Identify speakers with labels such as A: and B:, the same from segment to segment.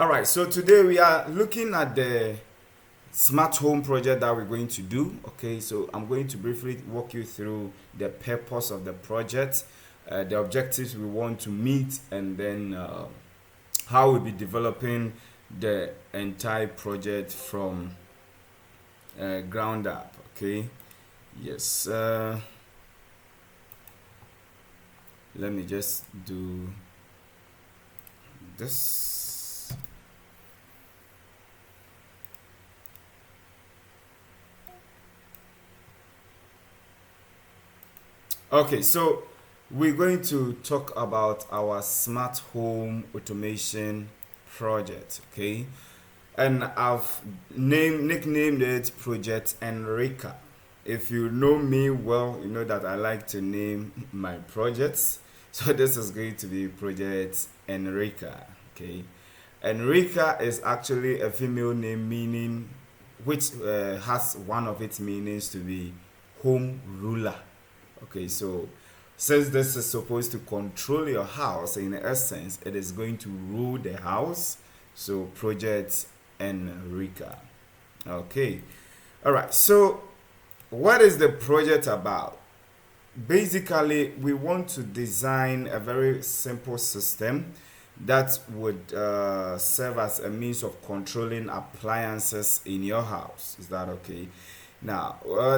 A: All right, so today we are looking at the smart home project that we're going to do. Okay, so I'm going to briefly walk you through the purpose of the project, the objectives we want to meet, and then how we'll be developing the entire project from ground up. Okay, yes, let me just do this. Okay, so we're going to talk about our smart home automation project. Okay, and I've nicknamed it Project Enrica. If you know me well, you know that I like to name my projects. So this is going to be Project Enrica. Okay, Enrica is actually a female name meaning, which has one of its meanings to be home ruler. Okay, so since this is supposed to control your house, in essence, it is going to rule the house. So Project Enrica. Okay, all right. So what is the project about? Basically, we want to design a very simple system that would serve as a means of controlling appliances in your house. Is that okay? Now,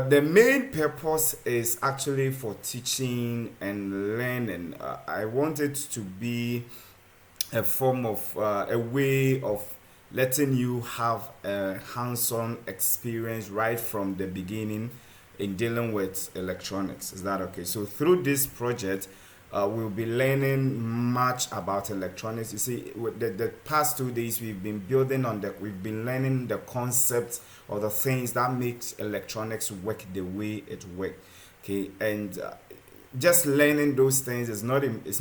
A: the main purpose is actually for teaching and learning. I want it to be a form of a way of letting you have a hands-on experience right from the beginning in dealing with electronics. Is that okay? So through this project, we'll be learning much about electronics. You see, with the past 2 days we've been learning the concepts or the things that makes electronics work the way it works. Okay, and just learning those things it's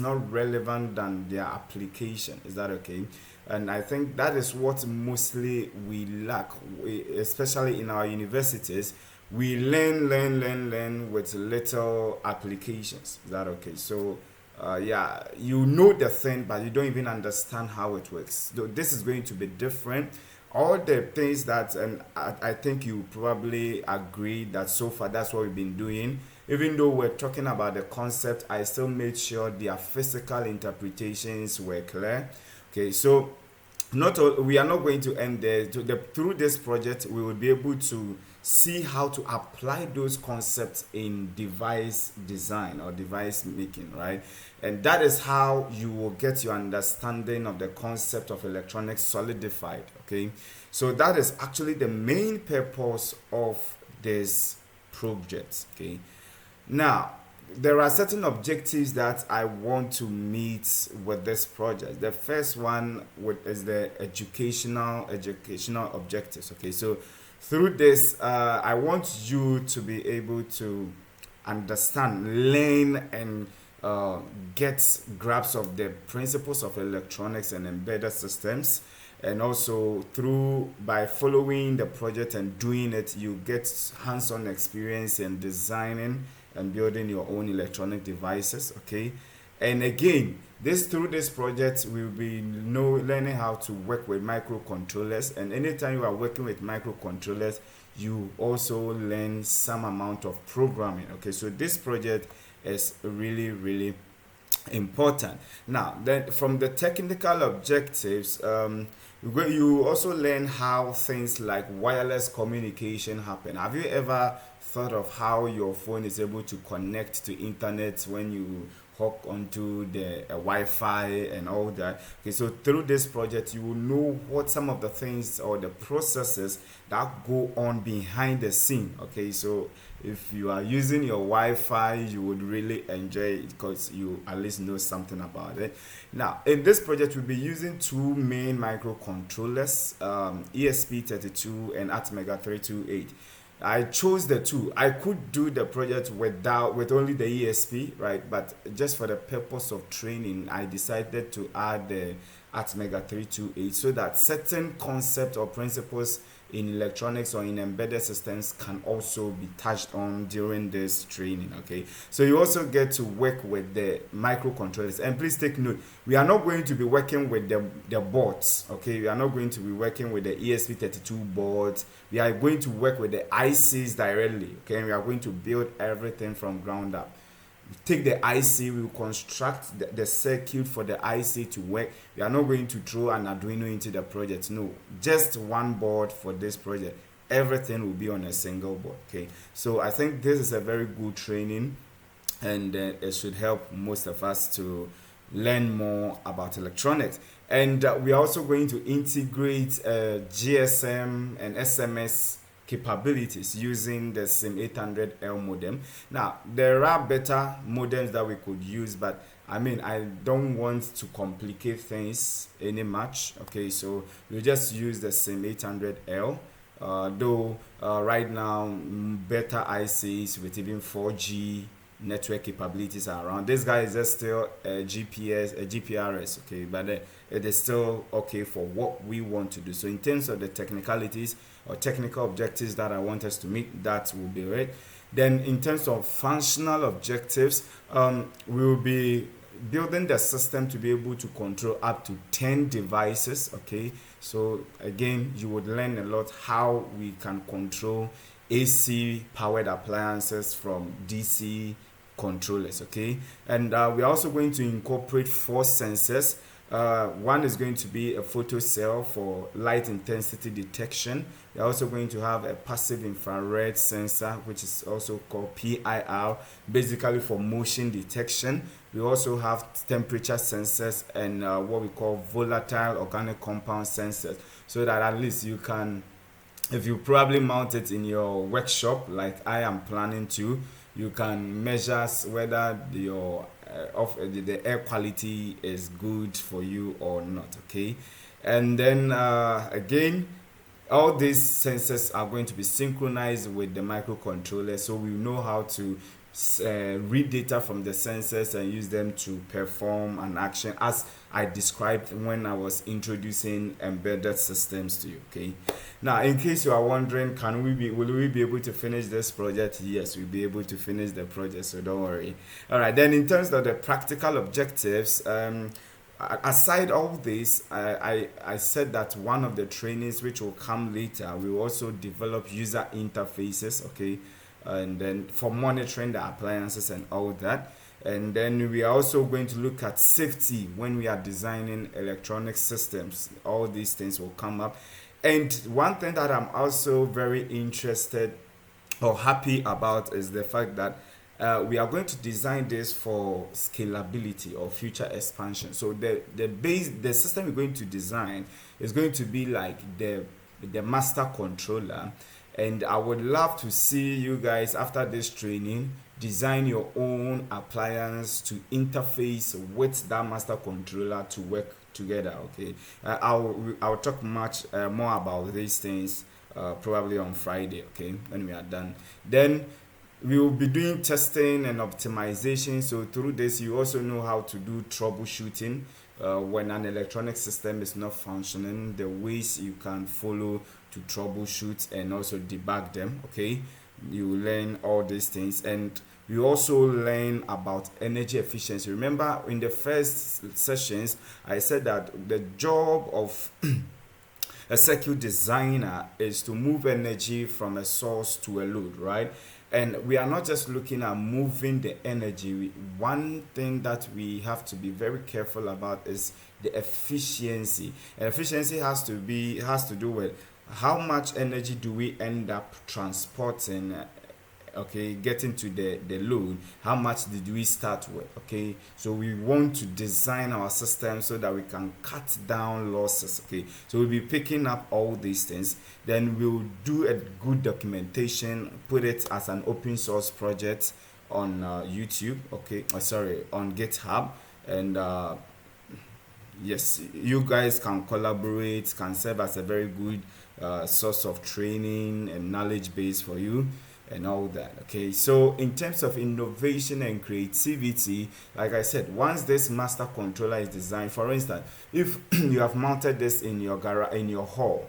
A: not relevant than their application. Is that okay? And I think that is what mostly we lack, especially in our universities. We learn with little applications. Is that okay? So yeah, you know the thing but you don't even understand how it works. So this is going to be different. All the things that, and I think you probably agree that so far that's what we've been doing. Even though we're talking about the concept, I still made sure their physical interpretations were clear. Okay, so we are not going to end there. Through this project, we will be able to see how to apply those concepts in device design or device making, right? And that is how you will get your understanding of the concept of electronics solidified. Okay, so that is actually the main purpose of this project. Okay, now there are certain objectives that I want to meet with this project. The first one is the educational objectives. Okay, so through this, I want you to be able to understand, learn, and get grasp of the principles of electronics and embedded systems. And also through by following the project and doing it, you get hands-on experience in designing and building your own electronic devices. Okay, and again, through this project we'll be learning how to work with microcontrollers, and anytime you are working with microcontrollers you also learn some amount of programming. Okay, so this project is really important. Now then, from the technical objectives, you also learn how things like wireless communication happen. Have you ever thought of how your phone is able to connect to internet when you hook onto the Wi-Fi and all that? Okay, so through this project you will know what some of the things or the processes that go on behind the scene. Okay, so if you are using your Wi-Fi you would really enjoy it because you at least know something about it. Now in this project we'll be using two main microcontrollers, ESP32 and Atmega 328. I chose the two. I could do the project with only the ESP, right? But just for the purpose of training, I decided to add the Atmega 328 so that certain concepts or principles in electronics or in embedded systems can also be touched on during this training. Okay, so you also get to work with the microcontrollers, and please take note, we are not going to be working with the boards. Okay, we are not going to be working with the ESP32 boards. We are going to work with the ICs directly. Okay, and we are going to build everything from ground up. Take the IC, we will construct the circuit for the IC to work. We are not going to throw an Arduino into the project. No, just one board for this project. Everything will be on a single board. Okay, so I think this is a very good training, and it should help most of us to learn more about electronics. And we are also going to integrate GSM and SMS capabilities using the SIM 800L modem. Now, there are better modems that we could use, but I mean, I don't want to complicate things any much. Okay, so we just use the SIM 800L. Though right now, better ICs with even 4G network capabilities are around. This guy is just still a GPS, a GPRS, okay, but it is still okay for what we want to do. So in terms of the technicalities or technical objectives that I want us to meet, that will be it. Then in terms of functional objectives, we will be building the system to be able to control up to 10 devices. Okay, so again, you would learn a lot how we can control AC powered appliances from DC controllers. Okay, and we're also going to incorporate 4 sensors. One is going to be a photo cell for light intensity detection. We're also going to have a passive infrared sensor, which is also called PIR, basically for motion detection. We also have temperature sensors and what we call volatile organic compound sensors, so that at least you can, if you probably mount it in your workshop like I am planning to, you can measure whether your the air quality is good for you or not. Okay, and then again, all these sensors are going to be synchronized with the microcontroller, so we know how to read data from the sensors and use them to perform an action, as I described when I was introducing embedded systems to you. Okay, now in case you are wondering, will we be able to finish this project? Yes, we'll be able to finish the project, so don't worry. All right, then in terms of the practical objectives, aside all this, I said that one of the trainings which will come later, we will also develop user interfaces. Okay, and then for monitoring the appliances and all that. And then we are also going to look at safety when we are designing electronic systems. All these things will come up. And one thing that I'm also very interested or happy about is the fact that we are going to design this for scalability or future expansion. So the system we're going to design is going to be like the master controller, and I would love to see you guys after this training design your own appliance to interface with that master controller to work together. Okay, I'll talk much more about these things probably on Friday. Okay, when we are done, then we will be doing testing and optimization. So through this, you also know how to do troubleshooting when an electronic system is not functioning, the ways you can follow to troubleshoot and also debug them. Okay, you learn all these things, and we also learn about energy efficiency. Remember, in the first sessions, I said that the job of a circuit designer is to move energy from a source to a load, right? And we are not just looking at moving the energy. One thing that we have to be very careful about is the efficiency. And efficiency has to do with how much energy do we end up transporting, okay, getting to the load. How much did we start with? Okay, so we want to design our system so that we can cut down losses. Okay, so we'll be picking up all these things, then we'll do a good documentation, put it as an open source project on YouTube. Okay, sorry, on GitHub. And yes, you guys can collaborate, can serve as a very good source of training and knowledge base for you and all that. Okay, so in terms of innovation and creativity, like I said, once this master controller is designed, for instance, if you have mounted this in your hall,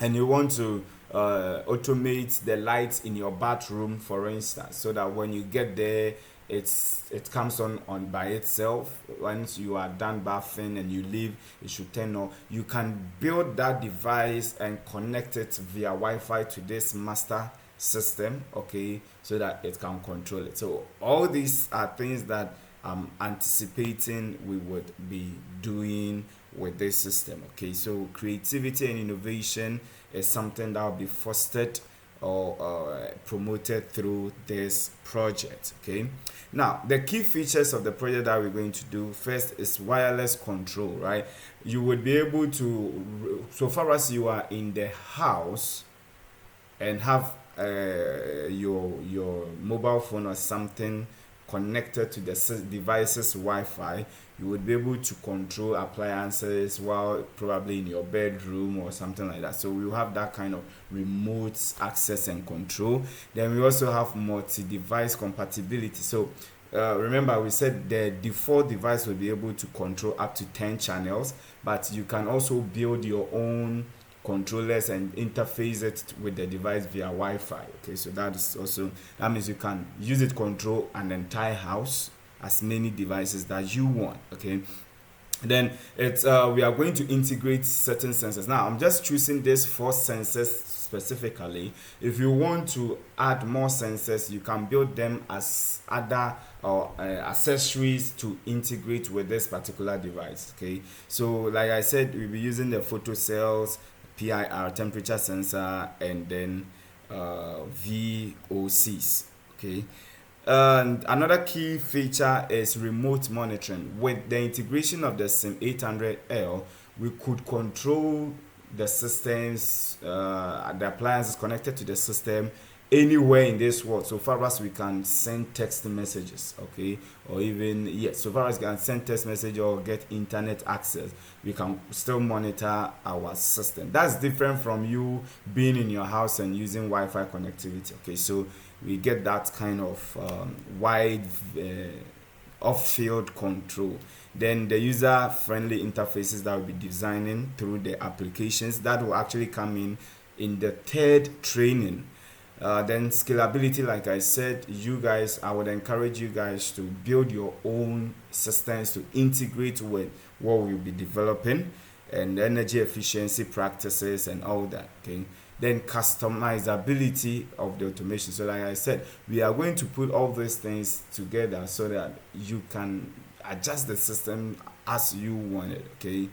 A: and you want to automate the lights in your bathroom, for instance, so that when you get there, it comes on by itself. Once you are done bathing and you leave, it should turn on. You can build that device and connect it via Wi-Fi to this master system, okay, so that it can control it. So all these are things that I'm anticipating we would be doing with this system. Okay, so creativity and innovation is something that will be fostered or promoted through this project. Okay, now the key features of the project that we're going to do first is wireless control, right? You would be able to, so far as you are in the house and have your mobile phone or something connected to the device's Wi-Fi, you would be able to control appliances while probably in your bedroom or something like that. So we will have that kind of remote access and control. Then we also have multi-device compatibility. So remember we said the default device will be able to control up to 10 channels, but you can also build your own controllers and interface it with the device via Wi-Fi. Okay, so that is also, that means you can use it control an entire house, as many devices that you want. Okay, then it's we are going to integrate certain sensors. Now I'm just choosing these 4 sensors specifically. If you want to add more sensors, you can build them as other or accessories to integrate with this particular device. Okay, so like I said, we'll be using the photo cells, PIR temperature sensor, and then VOCs. Okay, and another key feature is remote monitoring. With the integration of the SIM 800L, we could control the systems, the appliances connected to the system anywhere in this world, so far as we can send text messages, okay, or even, yes, so far as we can send text message or get internet access, we can still monitor our system. That's different from you being in your house and using Wi-Fi connectivity. Okay, so we get that kind of wide off-field control. Then the user-friendly interfaces that we'll be designing through the applications that will actually come in the third training. Then scalability, like I said, I would encourage you guys to build your own systems to integrate with what we'll be developing, and energy efficiency practices and all that. Okay. Then customizability of the automation. So like I said, we are going to put all these things together so that you can adjust the system as you want it. Okay.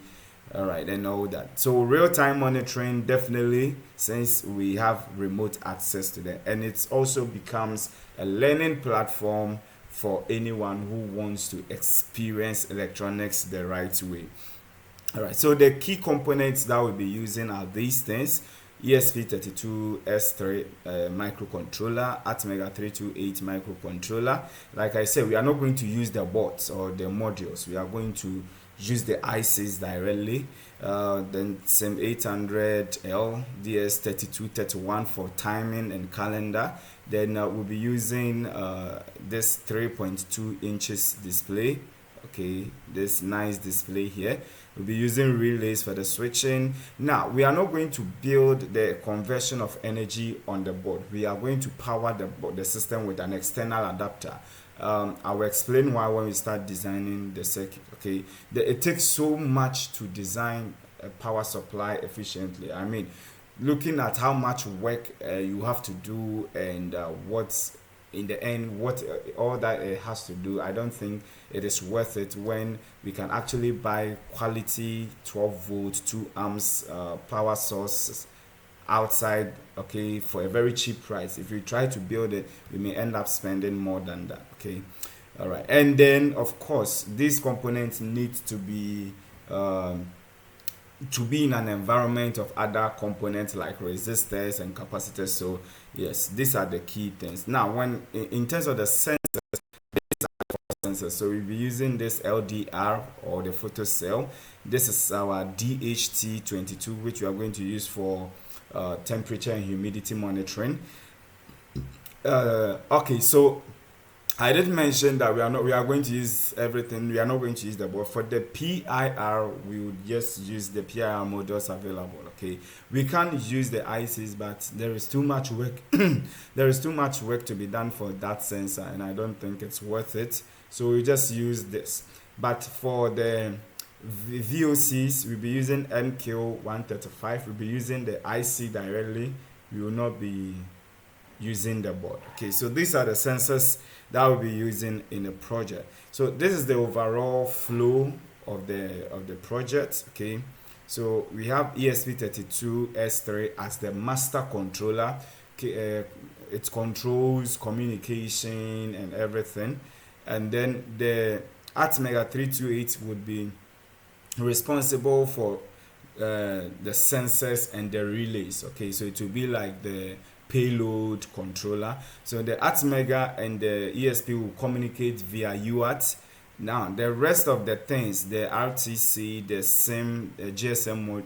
A: All right, and all that. So real-time monitoring, definitely, since we have remote access to that, and it also becomes a learning platform for anyone who wants to experience electronics the right way. All right, so the key components that we'll be using are these things: ESP32S3 microcontroller, Atmega 328 microcontroller. Like I said, we are not going to use the boards or the modules. We are going to use the ICs directly. Then SIM 800L DS3231 for timing and calendar. Then we'll be using this 3.2 inches display. Okay, this nice display here. We'll be using relays for the switching. Now we are not going to build the conversion of energy on the board. We are going to power the system with an external adapter. I will explain why when we start designing the circuit. Okay, it takes so much to design a power supply efficiently. I mean, looking at how much work you have to do and what's in the end, what all that it has to do, I don't think it is worth it when we can actually buy quality 12 volt 2 amps power sources outside, okay, for a very cheap price. If we try to build it, we may end up spending more than that. Okay, all right. And then of course these components need to be in an environment of other components like resistors and capacitors. So yes, these are the key things. Now when in terms of the sensors, so we'll be using this LDR or the photocell. This is our DHT22, which we are going to use for temperature and humidity monitoring. Okay, so I did mention that we are going to use everything. We are not going to use the board. For the PIR, we would just use the PIR models available. Okay, we can't use the ICs, but there is too much work. There is too much work to be done for that sensor, and I don't think it's worth it. So we just use this. But for the VOCs, we'll be using MQ135. We'll be using the IC directly. We will not be using the board. Okay, so these are the sensors that we'll be using in the project. So this is the overall flow of the project. Okay, so we have ESP32S3 as the master controller. Okay, it controls communication and everything, and then the Atmega 328 would be responsible for the sensors and the relays. Okay, so it will be like the payload controller. So the Atmega and the ESP will communicate via UART. Now the rest of the things, the RTC, the SIM, the GSM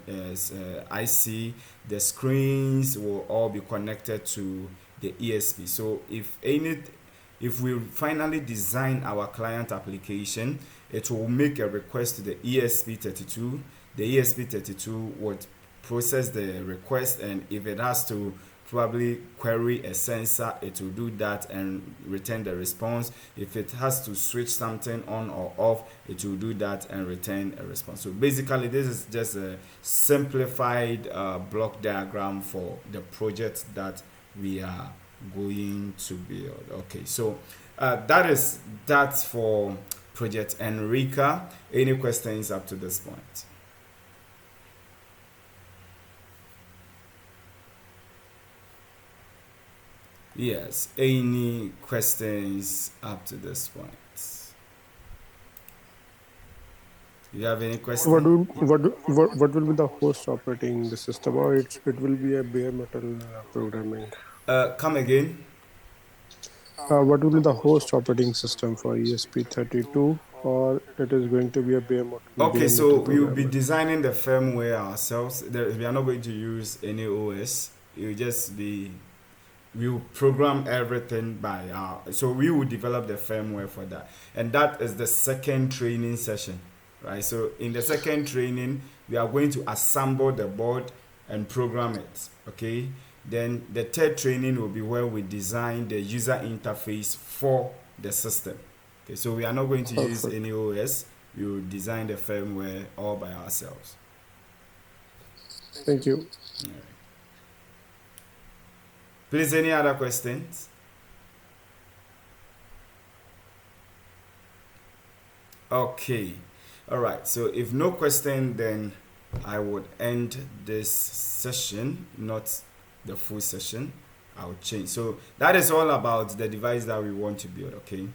A: IC, the screens will all be connected to the ESP. So if we finally design our client application, it will make a request to the ESP32. The ESP32 would process the request, and if it has to probably query a sensor, it will do that and return the response. If it has to switch something on or off, it will do that and return a response. So basically this is just a simplified block diagram for the project that we are going to build. Okay, so that is that for project Enrica. Any questions up to this point? Yes, any questions up to this point? You have any
B: What
A: question?
B: will what will be the host operating the system, or it will be a bare metal programming?
A: Come again.
B: What will be the host operating system for ESP32, or it is going to be a
A: Okay,
B: bare
A: so
B: metal
A: we will be
B: programming?
A: designing the firmware ourselves. We are not going to use any OS. It will just be we will program everything by our. So we will develop the firmware for that, and that is the second training session, right? So in the second training, we are going to assemble the board and program it. Okay. Then the third training will be where we design the user interface for the system. Okay, so we are not going to use
B: Perfect.
A: any OS. We will design the firmware all by ourselves.
B: Thank you.
A: Yeah. Please, any other questions? Okay. All right. So if no question, then I would end this session, not the full session. I'll change. So that is all about the device that we want to build. Okay.